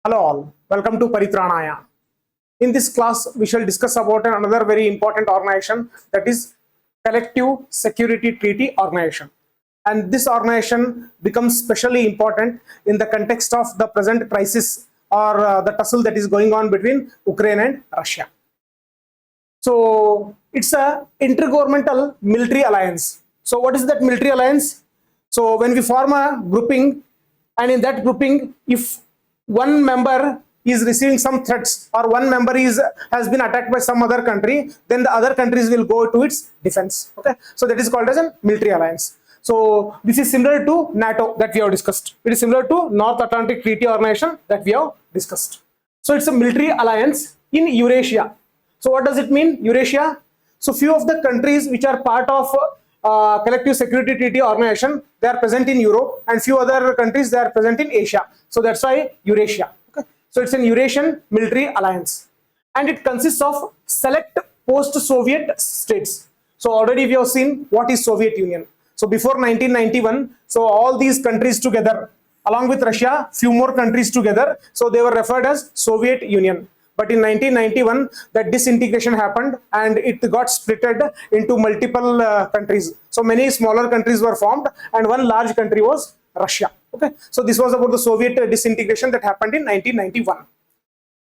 Hello all, welcome to Paritranaya. In this class, we shall discuss about another very important organization, that is Collective Security Treaty Organization. And this organization becomes specially important in the context of the present crisis or the tussle that is going on between Ukraine and Russia. So it's a intergovernmental military alliance. So what is that military alliance? So when we form a grouping, and in that grouping, if one member is receiving some threats or one member has been attacked by some other country, then the other countries will go to its defense. Okay, so that is called as a military alliance. So this is similar to NATO that we have discussed. It is similar to North Atlantic Treaty Organization that we have discussed. So it's a military alliance in Eurasia. So what does it mean, Eurasia? So few of the countries which are part of Collective Security Treaty Organization, they are present in Europe, and few other countries, they are present in Asia. So that's why Eurasia. Okay. So it's an Eurasian military alliance, and it consists of select post-Soviet states. So already we have seen what is Soviet Union. So before 1991, so all these countries together, along with Russia, few more countries together, so they were referred as Soviet Union. But in 1991, that disintegration happened and it got splitted into multiple countries. So many smaller countries were formed and one large country was Russia. Okay, so this was about the Soviet disintegration that happened in 1991.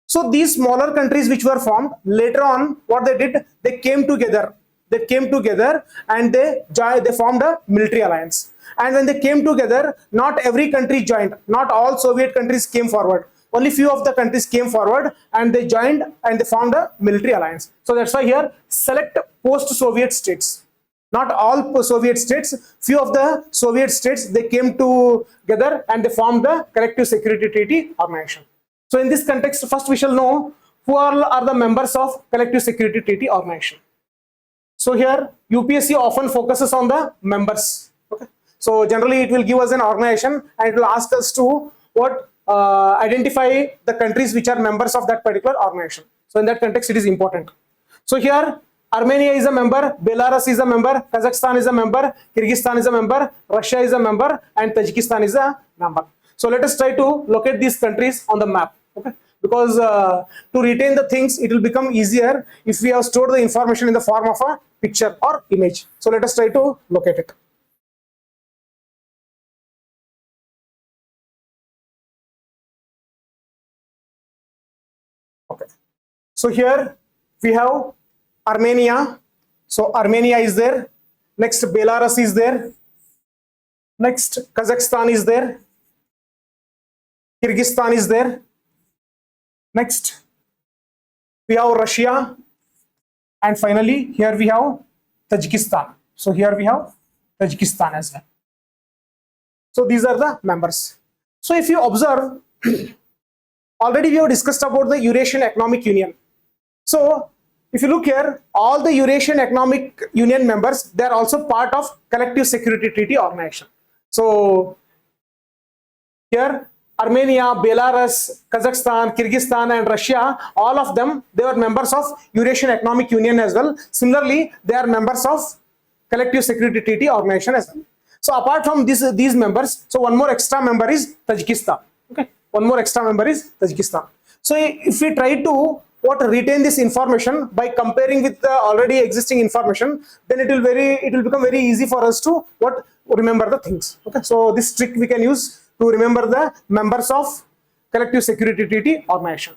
So these smaller countries which were formed, later on what they did, they came together. They came together and they formed a military alliance. And when they came together, not every country joined. Not all Soviet countries came forward. Only few of the countries came forward and they joined and they formed a military alliance. So that's why here select post-Soviet states. Not all Soviet states, few of the Soviet states, they came together and they formed the Collective Security Treaty Organization. So in this context, first we shall know who all are the members of Collective Security Treaty Organization. So here UPSC often focuses on the members. Okay. So generally it will give us an organization and it will ask us to identify the countries which are members of that particular organization. So in that context, it is important. So here, Armenia is a member, Belarus is a member, Kazakhstan is a member, Kyrgyzstan is a member, Russia is a member, and Tajikistan is a member. So let us try to locate these countries on the map. Okay, because to retain the things, it will become easier if we have stored the information in the form of a picture or image. So let us try to locate it. Okay. So here we have Armenia. So Armenia is there. Next Belarus is there. Next Kazakhstan is there. Kyrgyzstan is there. Next we have Russia. And finally here we have Tajikistan. So here we have Tajikistan as well. So these are the members. So if you observe, already we have discussed about the Eurasian Economic Union. So if you look here, all the Eurasian Economic Union members, they are also part of Collective Security Treaty Organization. So here Armenia, Belarus, Kazakhstan, Kyrgyzstan and Russia, all of them, they were members of Eurasian Economic Union as well. Similarly, they are members of Collective Security Treaty Organization as well. So apart from these members, so one more extra member is Tajikistan. Okay. One more extra member is Tajikistan. So if we try to retain this information by comparing with the already existing information, then it will become very easy for us to remember the things. Okay. So this trick we can use to remember the members of Collective Security Treaty Organization.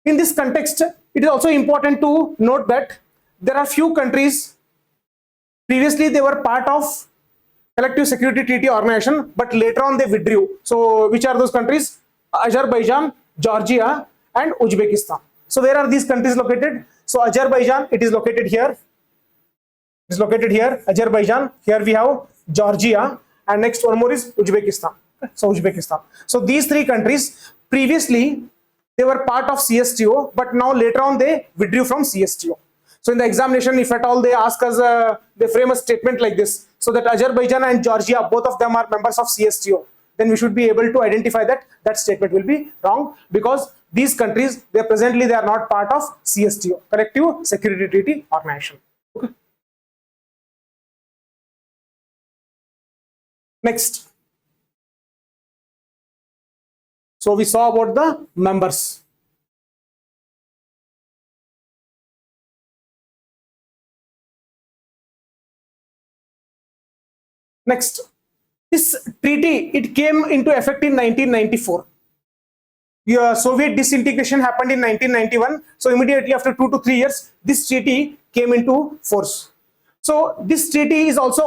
In this context, it is also important to note that there are few countries previously they were part of Collective Security Treaty Organization, but later on they withdrew. So which are those countries? Azerbaijan, Georgia and Uzbekistan. So where are these countries located? So Azerbaijan, it is located here. It is located here, Azerbaijan. Here we have Georgia and next one more is Uzbekistan. So Uzbekistan. So these three countries, previously they were part of CSTO, but now later on they withdrew from CSTO. So in the examination, if at all they ask us, they frame a statement like this, so that Azerbaijan and Georgia, both of them are members of CSTO, then we should be able to identify that that statement will be wrong, because these countries, they are not part of CSTO, Collective Security Treaty Organization. Okay. Next. So we saw about the members. Next, this treaty, it came into effect in 1994. Soviet disintegration happened in 1991. So immediately after 2 to 3 years, this treaty came into force. So this treaty is also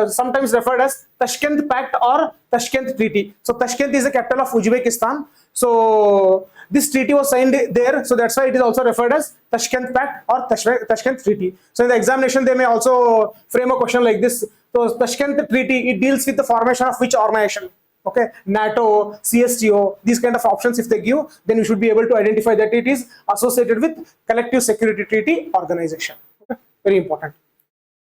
sometimes referred as Tashkent Pact or Tashkent Treaty. So Tashkent is the capital of Uzbekistan. So this treaty was signed there. So that's why it is also referred as Tashkent Pact or Tashkent Treaty. So in the examination, they may also frame a question like this. So Tashkent Treaty, it deals with the formation of which organization? Okay, NATO, CSTO, these kind of options if they give, then you should be able to identify that it is associated with Collective Security Treaty Organization. Okay, very important.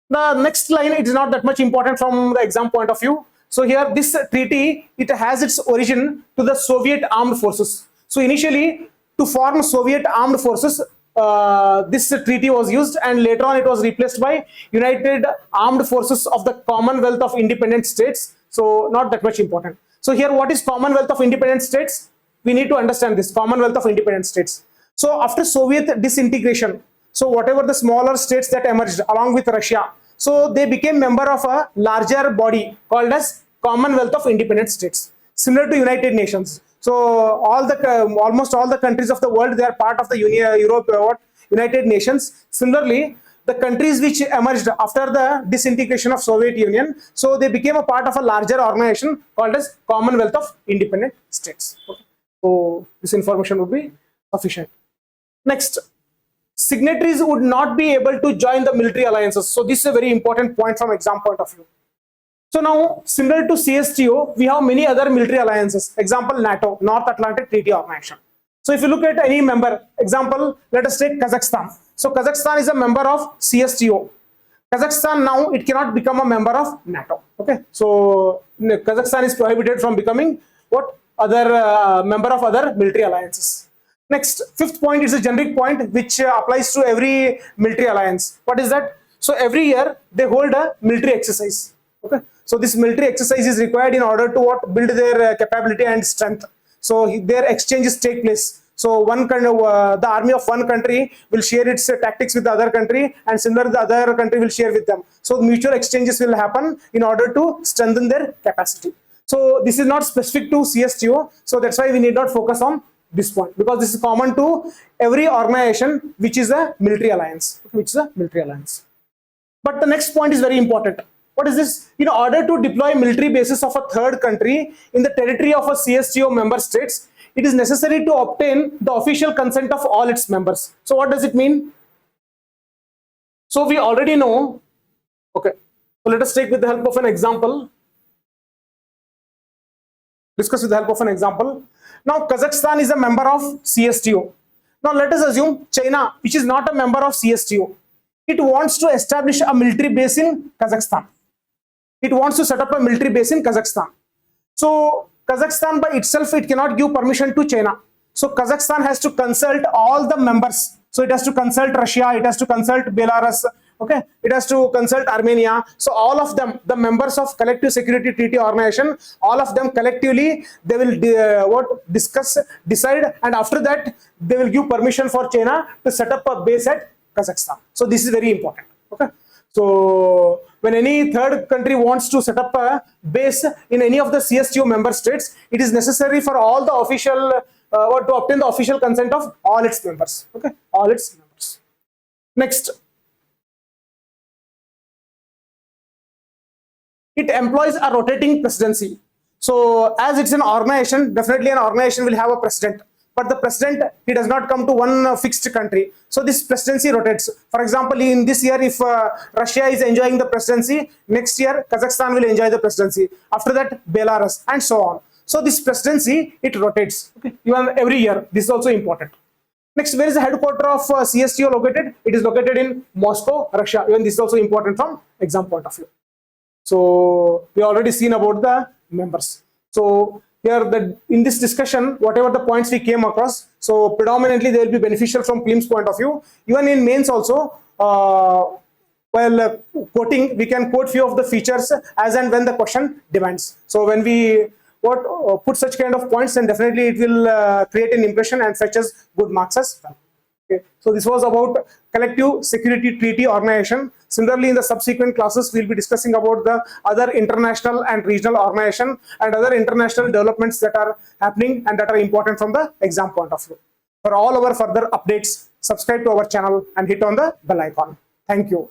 The next line, it is not that much important from the exam point of view. So here, this treaty, it has its origin to the Soviet armed forces. So initially, to form Soviet armed forces, this treaty was used, and later on it was replaced by United Armed Forces of the Commonwealth of Independent States. So not that much important. So here, what is Commonwealth of Independent States? We need to understand this Commonwealth of Independent States. So after Soviet disintegration, so whatever the smaller states that emerged along with Russia, so they became member of a larger body called as Commonwealth of Independent States, similar to United Nations. So almost all the countries of the world, they are part of the United Nations. Similarly, the countries which emerged after the disintegration of Soviet Union, so they became a part of a larger organization called as Commonwealth of Independent States. Okay. So this information would be sufficient. Next, signatories would not be able to join the military alliances. So this is a very important point from exam point of view. So now, similar to CSTO, we have many other military alliances. Example, NATO, North Atlantic Treaty Organization. So if you look at any member, example, let us take Kazakhstan. So Kazakhstan is a member of CSTO. Kazakhstan now, it cannot become a member of NATO. Okay, so Kazakhstan is prohibited from becoming what other member of other military alliances. Next, fifth point is a generic point which applies to every military alliance. What is that? So every year they hold a military exercise. Okay, so this military exercise is required in order to build their capability and strength. So their exchanges take place. So the army of one country will share its tactics with the other country, and similarly the other country will share with them. So mutual exchanges will happen in order to strengthen their capacity. So this is not specific to CSTO. So that's why we need not focus on this point, because this is common to every organization which is a military alliance. But the next point is very important. What is this? In order to deploy military bases of a third country in the territory of a CSTO member states, it is necessary to obtain the official consent of all its members. So what does it mean? So we already know. Okay, so let us take with the help of an example. Discuss with the help of an example. Now Kazakhstan is a member of CSTO. Now let us assume China, which is not a member of CSTO, it wants to establish a military base in Kazakhstan. It wants to set up a military base in Kazakhstan. So Kazakhstan by itself, it cannot give permission to China. So Kazakhstan has to consult all the members. So it has to consult Russia, it has to consult Belarus, okay, it has to consult Armenia. So all of them, the members of Collective Security Treaty Organization, all of them collectively, they will discuss, decide, and after that they will give permission for China to set up a base at Kazakhstan. So this is very important. Okay, so when any third country wants to set up a base in any of the CSTO member states, it is necessary for all the official to obtain the official consent of all its members. Okay, all its members. Next, it employs a rotating presidency. So as it's an organization, definitely an organization will have a president. But the president, he does not come to one fixed country. So this presidency rotates. For example, in this year, if Russia is enjoying the presidency, next year Kazakhstan will enjoy the presidency. After that, Belarus, and so on. So this presidency, it rotates. Okay, even every year. This is also important. Next, where is the headquarters of CSTO located? It is located in Moscow, Russia. Even this is also important from exam point of view. So we already seen about the members. So here, in this discussion, whatever the points we came across, so predominantly they will be beneficial from prelims point of view. Even in mains also, while quoting, we can quote few of the features as and when the question demands. So when we put such kind of points, and definitely it will create an impression and fetches good marks as well. Okay. So this was about collective security treaty organization. Similarly, in the subsequent classes, we'll be discussing about the other international and regional organization and other international developments that are happening and that are important from the exam point of view. For all our further updates, subscribe to our channel and hit on the bell icon. Thank you.